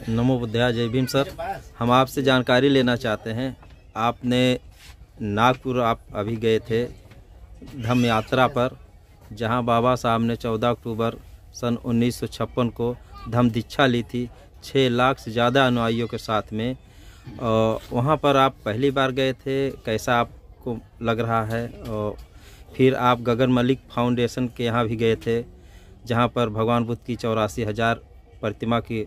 नमो बुद्धाय, जय भीम। सर, हम आपसे जानकारी लेना चाहते हैं। आपने नागपुर आप अभी गए थे धम्म यात्रा पर, जहां बाबा साहब ने 14 अक्टूबर सन 1956 को धम्म दीक्षा ली थी 6 लाख से ज़्यादा अनुयायियों के साथ में। वहां पर आप पहली बार गए थे, कैसा आपको लग रहा है? और फिर आप गगन मलिक फाउंडेशन के यहाँ भी गए थे, जहां पर भगवान बुद्ध की 84,000 प्रतिमा की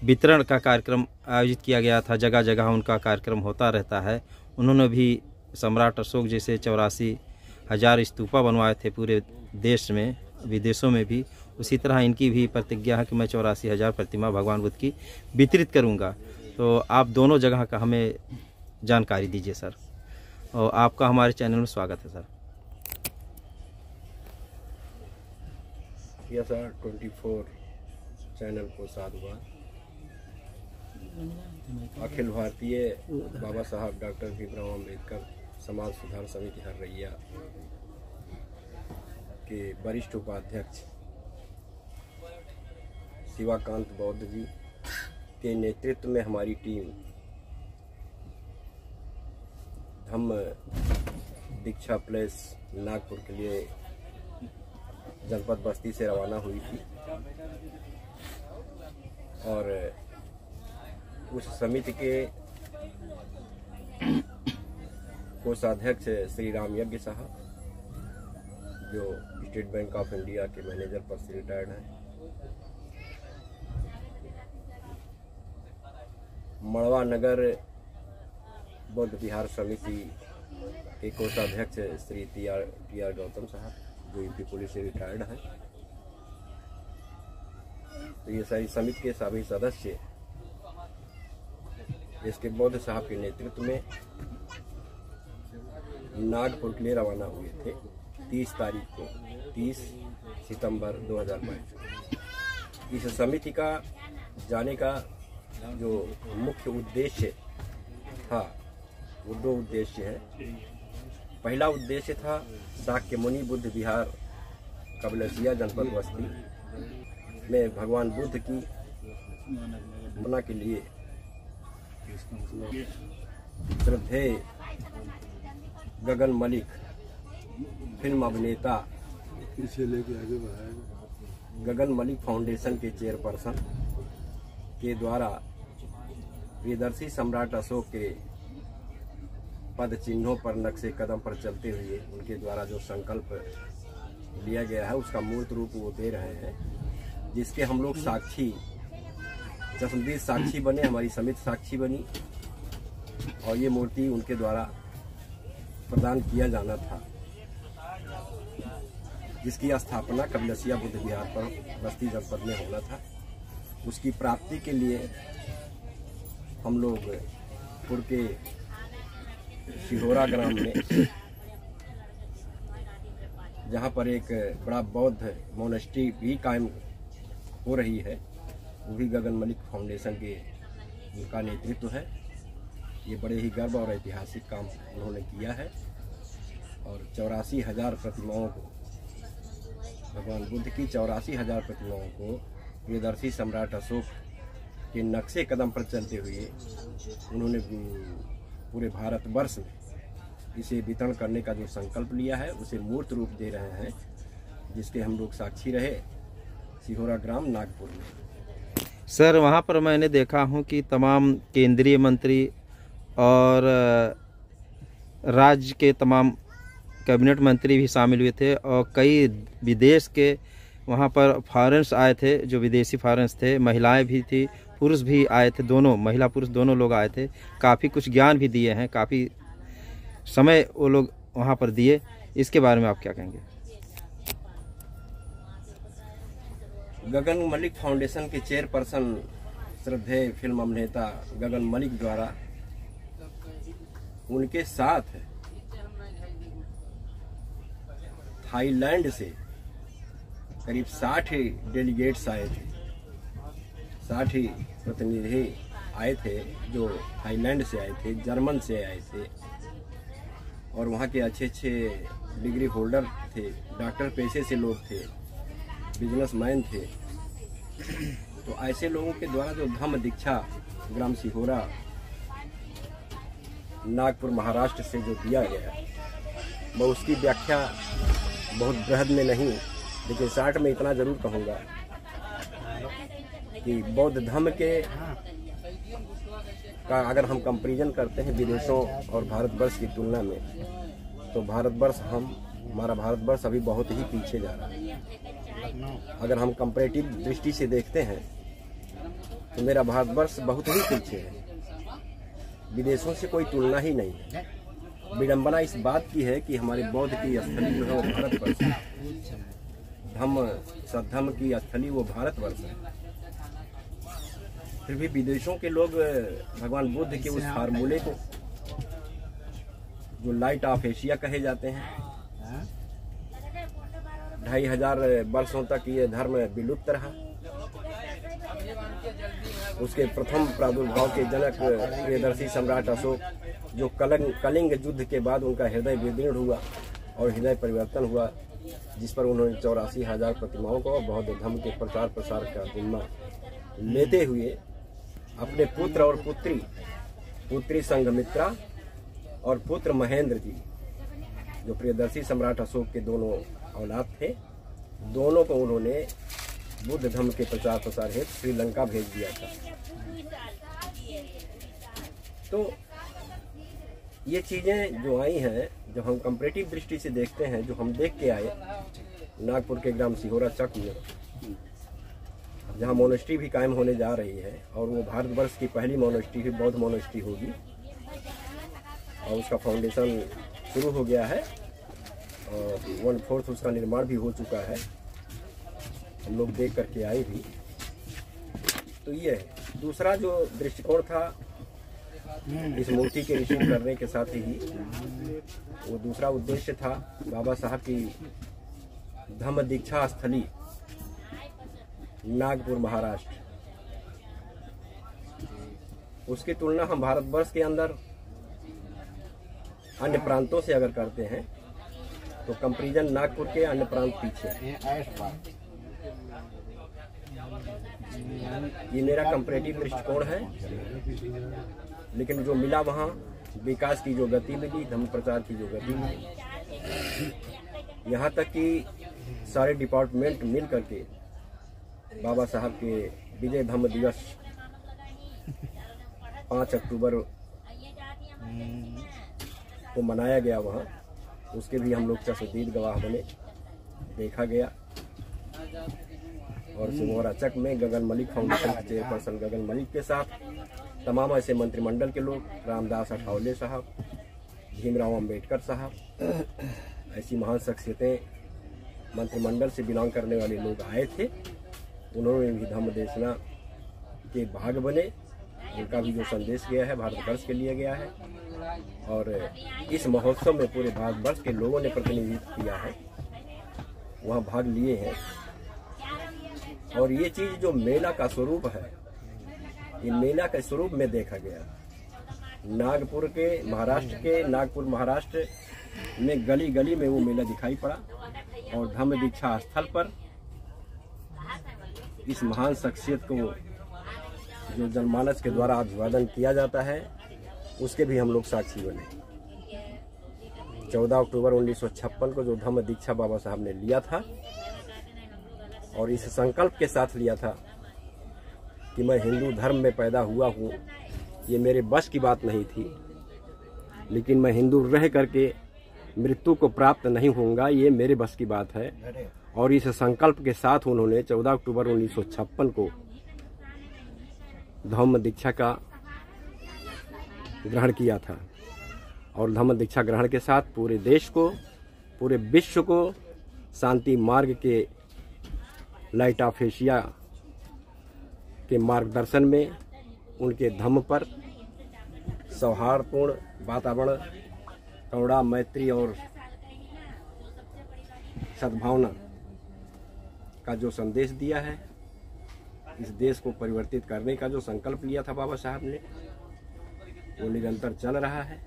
वितरण का कार्यक्रम आयोजित किया गया था। जगह जगह उनका कार्यक्रम होता रहता है। उन्होंने भी सम्राट अशोक जैसे 84,000 स्तूपा बनवाए थे पूरे देश में, विदेशों में भी। उसी तरह इनकी भी प्रतिज्ञा है कि मैं 84,000 प्रतिमा भगवान बुद्ध की वितरित करूंगा। तो आप दोनों जगह का हमें जानकारी दीजिए सर, और आपका हमारे चैनल में स्वागत है सर। यस सर, 24 चैनल को साधुवाद। अखिल भारतीय बाबा साहब डॉक्टर भीमराव अम्बेडकर समाज सुधार समिति हररैया के वरिष्ठ उपाध्यक्ष शिवाकांत बौद्ध जी के नेतृत्व में हमारी टीम धम्म दीक्षा प्लेस नागपुर के लिए जनपद बस्ती से रवाना हुई थी। और उस समिति के कोषाध्यक्ष श्री राम यज्ञ साहब, जो स्टेट बैंक ऑफ इंडिया के मैनेजर पद से रिटायर्ड हैं, मड़वा नगर बौद्ध विहार समिति के कोषाध्यक्ष श्री टी आर गौतम साहब, जो यूपी पुलिस से रिटायर्ड है। तो ये सारी समिति के सभी सदस्य इसके बौद्ध साहब के नेतृत्व में नागपुर के लिए रवाना हुए थे 30 सितंबर 2022। इस समिति का जाने का जो मुख्य उद्देश्य था, वो 2 उद्देश्य है। पहला उद्देश्य था शाक्य मुनि बुद्ध विहार कबलसिया जनपद बस्ती में भगवान बुद्ध की मना के लिए श्रद्धेय गगन मलिक फिल्म अभिनेता गगन मलिक फाउंडेशन के चेयरपर्सन के द्वारा प्रियदर्शी सम्राट अशोक के पद चिन्हों पर नक्शे कदम पर चलते हुए उनके द्वारा जो संकल्प लिया गया है, उसका मूर्त रूप वो दे रहे हैं, जिसके हम लोग साक्षी, चश्मदीद साक्षी बने, हमारी समिति साक्षी बनी। और ये मूर्ति उनके द्वारा प्रदान किया जाना था, जिसकी स्थापना कबलसिया बुद्ध विहार पर बस्ती जनपद में होना था। उसकी प्राप्ति के लिए हम लोग पुर के सिहोरा ग्राम में, जहाँ पर एक बड़ा बौद्ध मोनेस्ट्री भी कायम हो रही है, वो भी गगन मलिक फाउंडेशन के उनका नेतृत्व है। ये बड़े ही गर्व और ऐतिहासिक काम उन्होंने किया है। और 84,000 प्रतिमाओं को, भगवान बुद्ध की 84,000 प्रतिमाओं को प्रियदर्शी सम्राट अशोक के नक्शे कदम पर चलते हुए उन्होंने पूरे भारतवर्ष में इसे वितरण करने का जो संकल्प लिया है, उसे मूर्त रूप दे रहे हैं, जिसके हम लोग साक्षी रहे सिहोरा ग्राम नागपुर में। सर, वहाँ पर मैंने देखा हूँ कि तमाम केंद्रीय मंत्री और राज्य के तमाम कैबिनेट मंत्री भी शामिल हुए थे, और कई विदेश के वहाँ पर फॉरेनर्स आए थे, जो विदेशी फॉरेनर्स थे। महिलाएं भी थी, पुरुष भी आए थे, दोनों महिला पुरुष दोनों लोग आए थे। काफ़ी कुछ ज्ञान भी दिए हैं, काफ़ी समय वो लोग वहाँ पर दिए। इसके बारे में आप क्या कहेंगे? गगन मलिक फाउंडेशन के चेयरपर्सन श्रद्धेय फिल्म अभिनेता गगन मलिक द्वारा उनके साथ थाईलैंड से करीब 60 डेलीगेट्स आए थे, 60 प्रतिनिधि आए थे, जो थाईलैंड से आए थे, जर्मन से आए थे, और वहाँ के अच्छे डिग्री होल्डर थे, डॉक्टर पेशे से लोग थे, बिजनेसमैन थे। तो ऐसे लोगों के द्वारा जो धम्म दीक्षा ग्राम सिहोरा नागपुर महाराष्ट्र से जो दिया गया, मैं उसकी व्याख्या बहुत बृहद में नहीं, लेकिन शार्ट में इतना जरूर कहूँगा कि बौद्ध धर्म के का अगर हम कंपैरिजन करते हैं विदेशों और भारतवर्ष की तुलना में, तो हमारा भारतवर्ष अभी बहुत ही पीछे जा रहा है। अगर हम कंपैरेटिव दृष्टि से देखते हैं तो मेरा भारतवर्ष बहुत ही पीछे है, विदेशों से कोई तुलना ही नहीं है। विडंबना इस बात की है कि हमारे बौद्ध की स्थली जो है वो भारतवर्ष है, सद्धम्म की स्थली वो भारतवर्ष है। फिर भी विदेशों के लोग भगवान बुद्ध के उस फार्मूले को, जो लाइट ऑफ एशिया कहे जाते हैं, 2500 वर्षों तक ये धर्म विलुप्त रहा। उसके प्रथम प्रादुर्भाव के जनक प्रियदर्शी सम्राट अशोक, जो कलिंग युद्ध के बाद उनका हृदय विदीर्ण हुआ और हृदय परिवर्तन हुआ, जिस पर उन्होंने 84,000 प्रतिमाओं को बौद्ध धर्म के प्रचार प्रसार का जिम्मा लेते हुए अपने पुत्र और पुत्री संघमित्रा और पुत्र महेंद्र जी, जो प्रियदर्शी सम्राट अशोक के दोनों औलाद थे, दोनों को उन्होंने बुद्ध धर्म के प्रचार प्रसार हेतु श्रीलंका भेज दिया था। तो ये चीजें जो आई हैं, जो हम कंपैरेटिव दृष्टि से देखते हैं, जो हम देख के आए नागपुर के ग्राम सिहोरा चक में, जहाँ मोनेस्ट्री भी कायम होने जा रही है, और वो भारतवर्ष की पहली मोनेस्ट्री ही बौद्ध मोनेस्ट्री होगी, और उसका फाउंडेशन शुरू हो गया है और 1/4 उसका निर्माण भी हो चुका है, हम लोग देख करके आए भी। तो ये है। दूसरा जो दृष्टिकोण था इस मूर्ति के रिसीव करने के साथ ही, वो दूसरा उद्देश्य था बाबा साहब की धम्म दीक्षा स्थली नागपुर महाराष्ट्र। उसकी तुलना हम भारतवर्ष के अंदर अन्य प्रांतों से अगर करते हैं तो कंपैरिजन नागपुर के अन्य प्रांत पीछे है। ये मेरा कंपैरेटिव दृष्टिकोण है, लेकिन जो मिला वहाँ विकास की जो गति मिली, धर्म प्रचार की जो गति मिली, यहाँ तक कि सारे डिपार्टमेंट मिल करके बाबा साहब के विजय धम्म दिवस 5 अक्टूबर को मनाया गया वहाँ, उसके भी हम लोग चशमदीद गवाह बने, देखा गया। और सिहोरा चक में गगन मलिक फाउंडेशन के चेयरपर्सन गगन मलिक के साथ तमाम ऐसे मंत्रिमंडल के लोग, रामदास अठावले साहब, भीमराव अंबेडकर साहब, ऐसी महान शख्सियतें मंत्रिमंडल से बिलोंग करने वाले लोग आए थे। उन्होंने भी धम्म देशना के भाग बने, उनका भी जो संदेश गया है भारतवर्ष के लिए गया है, और इस महोत्सव में पूरे भारतवर्ष के लोगों ने प्रतिनिधित्व किया है, वहाँ भाग लिए हैं। और ये चीज़ जो मेला का स्वरूप है, ये मेला के स्वरूप में देखा गया। नागपुर के नागपुर महाराष्ट्र में गली गली में वो मेला दिखाई पड़ा, और धम्म दीक्षा स्थल पर इस महान शख्सियत को जो जनमानस के द्वारा अभिवादन किया जाता है, उसके भी हम लोग साक्षी बने। 14 अक्टूबर 1956 को जो धम्म दीक्षा बाबा साहब ने लिया था, और इस संकल्प के साथ लिया था कि मैं हिंदू धर्म में पैदा हुआ हूँ, ये मेरे बस की बात नहीं थी, लेकिन मैं हिंदू रह करके मृत्यु को प्राप्त नहीं होऊंगा, ये मेरे बस की बात है। और इस संकल्प के साथ उन्होंने 14 अक्टूबर 1956 को धम्म दीक्षा का ग्रहण किया था। और धम्म दीक्षा ग्रहण के साथ पूरे देश को, पूरे विश्व को शांति मार्ग के लाइट ऑफ एशिया के मार्गदर्शन में, उनके धम्म पर सौहार्दपूर्ण वातावरण, करुणा, मैत्री और सद्भावना का जो संदेश दिया है, इस देश को परिवर्तित करने का जो संकल्प लिया था बाबा साहब ने, वो निरंतर चल रहा है।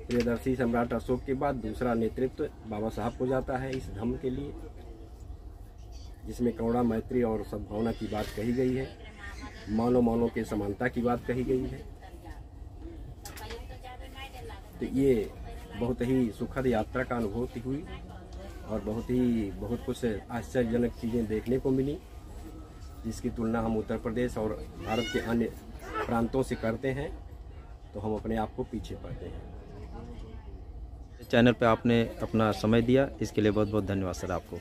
प्रियदर्शी सम्राट अशोक के बाद दूसरा नेतृत्व बाबा साहब को जाता है इस धम्म के लिए। जिसमें करुणा, मैत्री और सद्भावना की बात कही गई है। मानव मानव के समानता की बात कही गई है। तो ये बहुत ही सुखद यात्रा का अनुभूति हुई और बहुत कुछ आश्चर्यजनक चीज़ें देखने को मिली, जिसकी तुलना हम उत्तर प्रदेश और भारत के अन्य प्रांतों से करते हैं तो हम अपने आप को पीछे पाते हैं। चैनल पे आपने अपना समय दिया, इसके लिए बहुत बहुत धन्यवाद सर आपको।